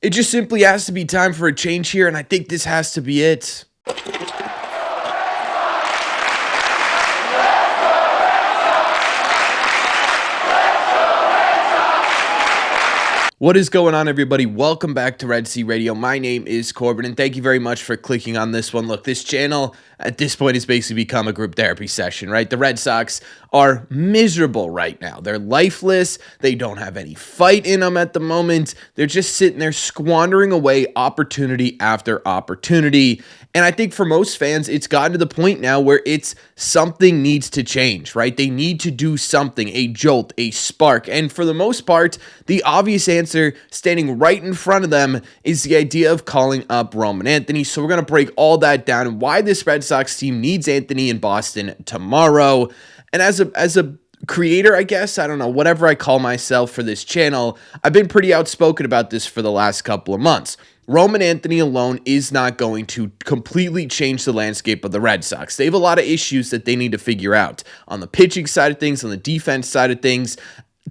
It just simply has to be time for a change here, and I think this has to be it. What is going on, everybody? Welcome back to Red Sea Radio. My name is Corbin, and thank you very much for clicking on this one. Look, this channel at this point has basically become a group therapy session, right? The Red Sox are miserable right now. They're lifeless. They don't have any fight in them at the moment. They're just sitting there squandering away opportunity after opportunity. And I think for most fans, it's gotten to the point now where it's something needs to change, right? They need to do something, a jolt, a spark. And for the most part, the obvious answer standing right in front of them is the idea of calling up Roman Anthony. So we're going to break all that down and why this Red Sox team needs Anthony in Boston tomorrow. And as a creator, I guess, I don't know, whatever I call myself for this channel, I've been pretty outspoken about this for the last couple of months. Roman Anthony alone is not going to completely change the landscape of the Red Sox. They have a lot of issues that they need to figure out on the pitching side of things, on the defense side of things,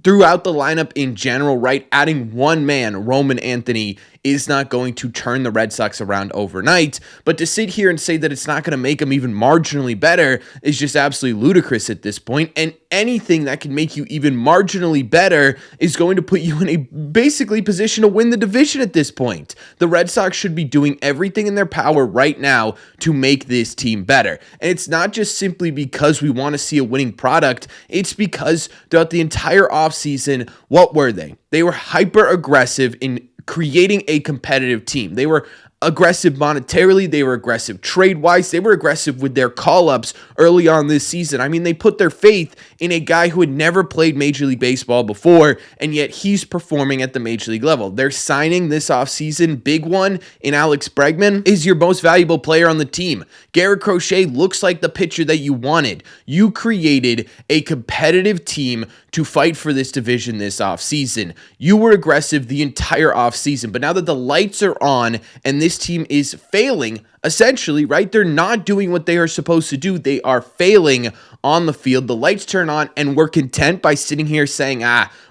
throughout the lineup in general, right? Adding one man, Roman Anthony, is not going to turn the Red Sox around overnight, but to sit here and say that it's not going to make them even marginally better is just absolutely ludicrous at this point, and anything that can make you even marginally better is going to put you in a basically position to win the division at this point. The Red Sox should be doing everything in their power right now to make this team better, and it's not just simply because we want to see a winning product, it's because throughout the entire offseason, what were they? They were hyper aggressive in creating a competitive team. They were aggressive monetarily, they were aggressive trade-wise, they were aggressive with their call-ups early on this season. I mean, they put their faith in a guy who had never played Major League Baseball before, and yet he's performing at the Major League level. They're signing this offseason, big one, in Alex Bregman, is your most valuable player on the team. Garrett Crochet looks like the pitcher that you wanted. You created a competitive team to fight for this division this offseason. You were aggressive the entire offseason, but now that the lights are on and this team is failing, essentially, right? They're not doing what they are supposed to do. They are failing on the field. The lights turn on and we're content by sitting here saying,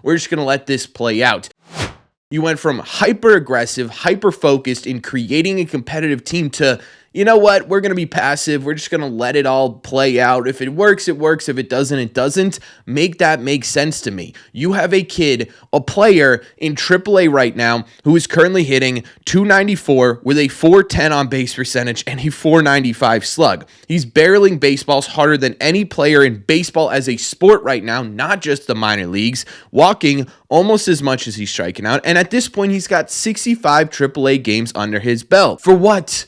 we're just going to let this play out. You went from hyper aggressive, hyper focused in creating a competitive team to, you know what, we're going to be passive. We're just going to let it all play out. If it works, it works. If it doesn't, it doesn't. Make that make sense to me. You have a kid, a player in AAA right now who is currently hitting .294 with a .410 on base percentage and a .495 slug. He's barreling baseballs harder than any player in baseball as a sport right now, not just the minor leagues, walking almost as much as he's striking out. And at this point, he's got 65 AAA games under his belt. For what?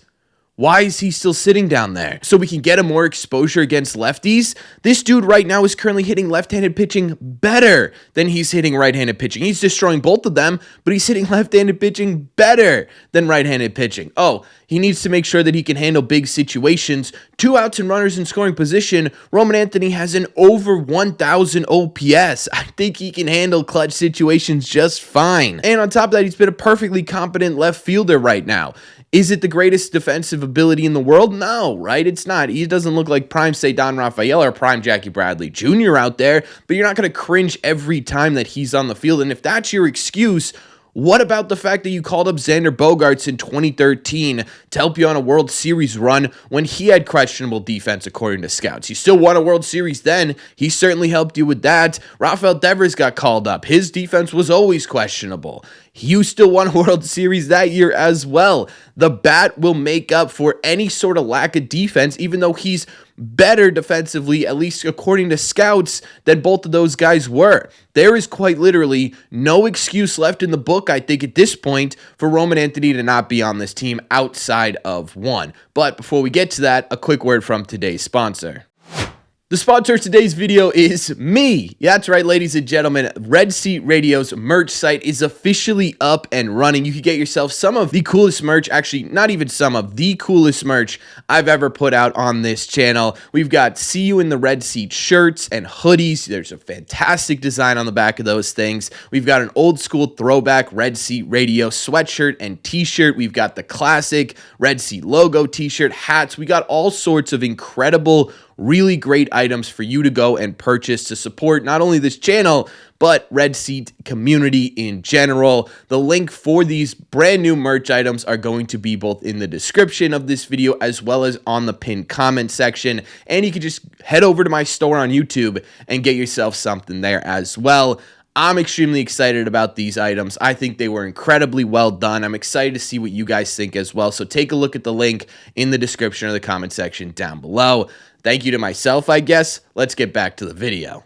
Why is he still sitting down there? So we can get him more exposure against lefties? This dude right now is currently hitting left-handed pitching better than he's hitting right-handed pitching. He's destroying both of them, but he's hitting left-handed pitching better than right-handed pitching. Oh, he needs to make sure that he can handle big situations. 2 outs and runners in scoring position. Roman Anthony has an over 1,000 OPS. I think he can handle clutch situations just fine. And on top of that, he's been a perfectly competent left fielder right now. Is it the greatest defensive ability in the world? No, right? It's not. He doesn't look like prime, say, Don Rafael or prime Jackie Bradley Jr. out there, but you're not going to cringe every time that he's on the field. And if that's your excuse, what about the fact that you called up Xander Bogaerts in 2013 to help you on a World Series run when he had questionable defense according to scouts? You still won a World Series then. He certainly helped you with that. Rafael Devers got called up. His defense was always questionable. You still won a World Series that year as well. The bat will make up for any sort of lack of defense, even though he's better defensively, at least according to scouts, than both of those guys were. There is quite literally no excuse left in the book, I think, at this point for Roman Anthony to not be on this team outside of one. But before we get to that, a quick word from today's sponsor. The sponsor of today's video is me. Yeah, that's right, ladies and gentlemen. Red Sea Radio's merch site is officially up and running. You can get yourself some of the coolest merch, actually, not even some of the coolest merch I've ever put out on this channel. We've got See You in the Red Seat shirts and hoodies. There's a fantastic design on the back of those things. We've got an old school throwback Red Sea Radio sweatshirt and t-shirt. We've got the classic Red Sea logo t-shirt, hats. We got all sorts of incredible really great items for you to go and purchase to support not only this channel, but Red Seat community in general. The link for these brand new merch items are going to be both in the description of this video as well as on the pinned comment section. And you can just head over to my store on YouTube and get yourself something there as well. I'm extremely excited about these items. I think they were incredibly well done. I'm excited to see what you guys think as well. So take a look at the link in the description or the comment section down below. Thank you to myself, I guess. Let's get back to the video.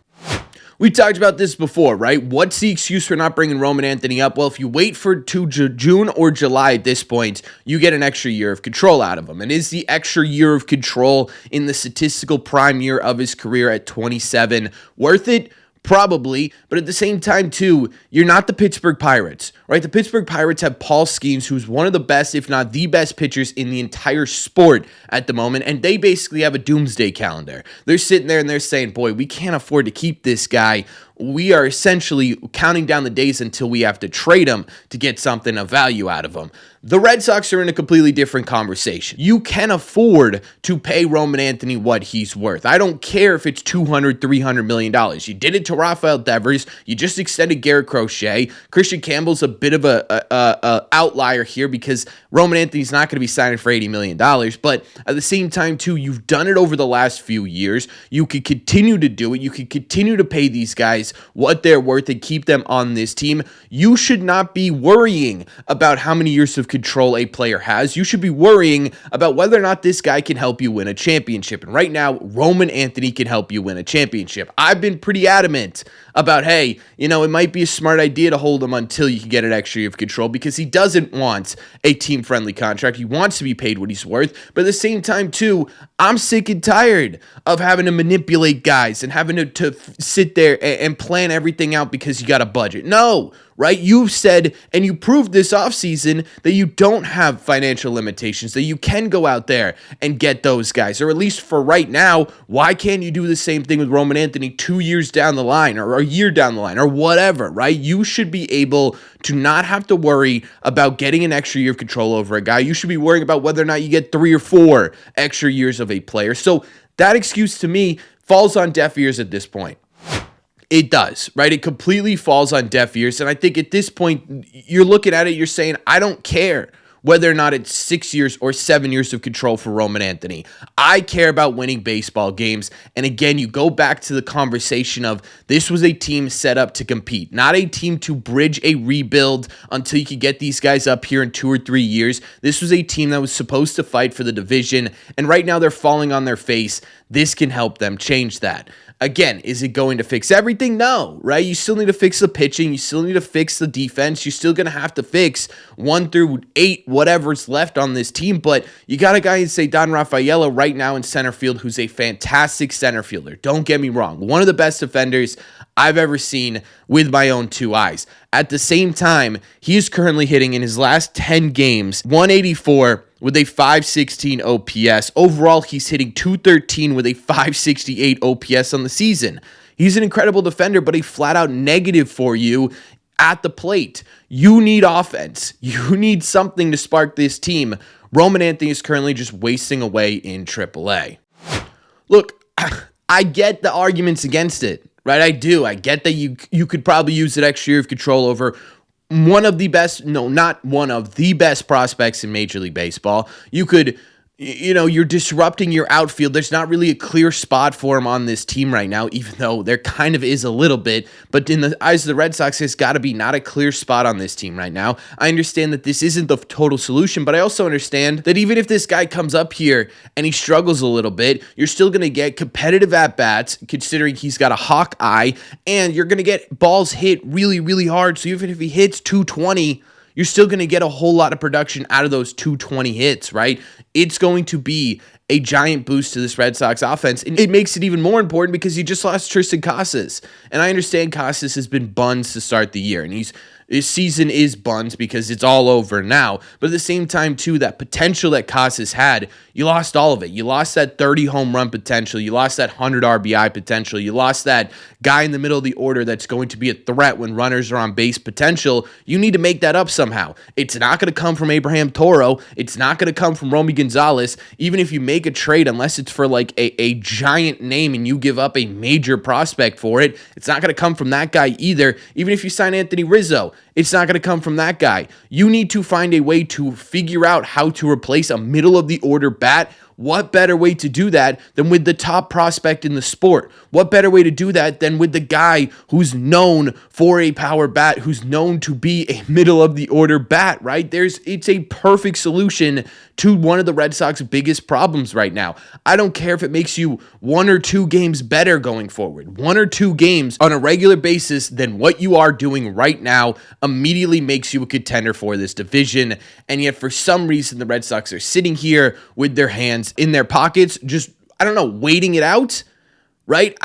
We talked about this before, right? What's the excuse for not bringing Roman Anthony up? Well, if you wait for June or July at this point, you get an extra year of control out of him. And is the extra year of control in the statistical prime year of his career at 27 worth it? Probably, but at the same time, too, you're not the Pittsburgh Pirates, right? The Pittsburgh Pirates have Paul Skeens, who's one of the best, if not the best pitchers in the entire sport at the moment, and they basically have a doomsday calendar. They're sitting there and they're saying, boy, we can't afford to keep this guy. We are essentially counting down the days until we have to trade him to get something of value out of him. The Red Sox are in a completely different conversation. You can afford to pay Roman Anthony what he's worth. I don't care if it's $200, $300 million. You did it to Rafael Devers. You just extended Garrett Crochet. Christian Campbell's a bit of a outlier here because Roman Anthony's not going to be signing for $80 million. But at the same time, too, you've done it over the last few years. You could continue to do it. You could continue to pay these guys what they're worth and keep them on this team. You should not be worrying about how many years of control a player has. You should be worrying about whether or not this guy can help you win a championship. And right now, Roman Anthony can help you win a championship. I've been pretty adamant about, hey, you know, it might be a smart idea to hold him until you can get an extra year of control because he doesn't want a team-friendly contract. He wants to be paid what he's worth. But at the same time, too, I'm sick and tired of having to manipulate guys and having to sit there and plan everything out because you got a budget. No, right? You've said, and you proved this offseason, that you don't have financial limitations, that you can go out there and get those guys, or at least for right now. Why can't you do the same thing with Roman Anthony 2 years down the line or a year down the line or whatever, right? You should be able to not have to worry about getting an extra year of control over a guy. You should be worrying about whether or not you get 3 or 4 extra years of a player. So that excuse to me falls on deaf ears at this point. It does, right? It completely falls on deaf ears. And I think at this point, you're looking at it, you're saying, I don't care whether or not it's 6 years or 7 years of control for Roman Anthony. I care about winning baseball games. And again, you go back to the conversation of this was a team set up to compete, not a team to bridge a rebuild until you could get these guys up here in 2 or 3 years. This was a team that was supposed to fight for the division. And right now they're falling on their face. This can help them change that. Again, is it going to fix everything? No, right? You still need to fix the pitching. You still need to fix the defense. You're still going to have to fix 1 through 8, whatever's left on this team. But you got a guy in, say, Don Rafaela right now in center field who's a fantastic center fielder. Don't get me wrong. One of the best defenders I've ever seen with my own 2 eyes. At the same time, he is currently hitting in his last 10 games, 184 with a 516 OPS. Overall, he's hitting 213 with a 568 OPS on the season. He's an incredible defender, but a flat-out negative for you at the plate. You need offense. You need something to spark this team. Roman Anthony is currently just wasting away in AAA. Look, I get the arguments against it, right? I do. I get that you could probably use an extra year of control over one of the best, no, not one of the best prospects in Major League Baseball. You could, you're disrupting your outfield. There's not really a clear spot for him on this team right now, even though there kind of is a little bit. But in the eyes of the Red Sox, there's got to be not a clear spot on this team right now. I understand that this isn't the total solution, but I also understand that even if this guy comes up here and he struggles a little bit, you're still going to get competitive at-bats, considering he's got a hawk eye, and you're going to get balls hit really, really hard. So even if he hits 220, you're still going to get a whole lot of production out of those 220 hits, right? It's going to be a giant boost to this Red Sox offense. And it makes it even more important because you just lost Tristan Casas. And I understand Casas has been buns to start the year. And he's This season is buns because it's all over now. But at the same time, too, that potential that Casas had, you lost all of it. You lost that 30 home run potential. You lost that 100 RBI potential. You lost that guy in the middle of the order that's going to be a threat when runners are on base potential. You need to make that up somehow. It's not going to come from Abraham Toro. It's not going to come from Romy Gonzalez. Even if you make a trade, unless it's for like a giant name and you give up a major prospect for it, it's not going to come from that guy either. Even if you sign Anthony Rizzo, it's not going to come from that guy. You need to find a way to figure out how to replace a middle of the order bat. What better way to do that than with the top prospect in the sport? What better way to do that than with the guy who's known for a power bat, who's known to be a middle of the order bat, right? It's a perfect solution to one of the Red Sox biggest problems right now. I don't care if it makes you 1 or 2 games better going forward. 1 or 2 games on a regular basis than what you are doing right now immediately makes you a contender for this division. And yet for some reason, the Red Sox are sitting here with their hands in their pockets, just, I don't know, waiting it out, right?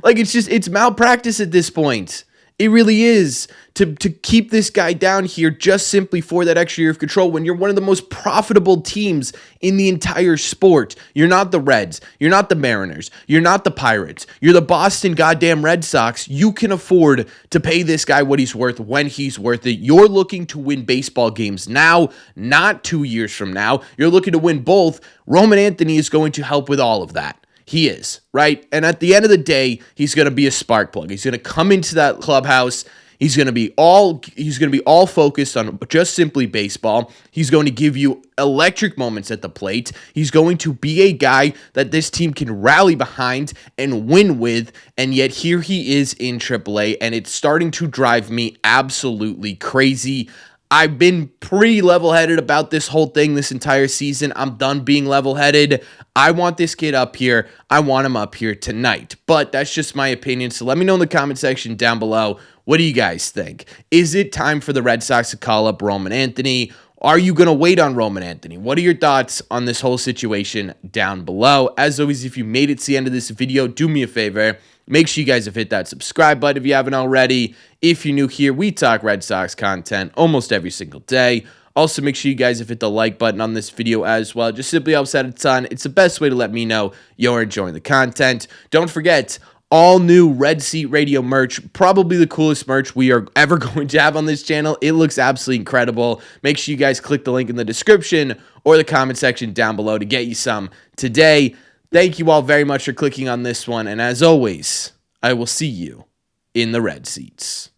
Like it's malpractice at this point. It really is to keep this guy down here just simply for that extra year of control when you're one of the most profitable teams in the entire sport. You're not the Reds. You're not the Mariners. You're not the Pirates. You're the Boston goddamn Red Sox. You can afford to pay this guy what he's worth when he's worth it. You're looking to win baseball games now, not 2 years from now. You're looking to win both. Roman Anthony is going to help with all of that. He is, right? And at the end of the day, he's going to be a spark plug. He's going to come into that clubhouse. He's going to be all focused on just simply baseball. He's going to give you electric moments at the plate. He's going to be a guy that this team can rally behind and win with. And yet here he is in AAA, and it's starting to drive me absolutely crazy. I've been pretty level-headed about this whole thing this entire season. I'm done being level-headed. I want this kid up here. I want him up here tonight. But that's just my opinion. So let me know in the comment section down below. What do you guys think? Is it time for the Red Sox to call up Roman Anthony? Are you going to wait on Roman Anthony? What are your thoughts on this whole situation down below? As always, if you made it to the end of this video, do me a favor. Make sure you guys have hit that subscribe button if you haven't already. If you're new here, we talk Red Sox content almost every single day. Also, make sure you guys have hit the like button on this video as well. It just simply helps out a ton. It's the best way to let me know you're enjoying the content. Don't forget, all new Red Seat Radio merch, probably the coolest merch we are ever going to have on this channel. It looks absolutely incredible. Make sure you guys click the link in the description or the comment section down below to get you some today. Thank you all very much for clicking on this one, and as always, I will see you in the Red Seats.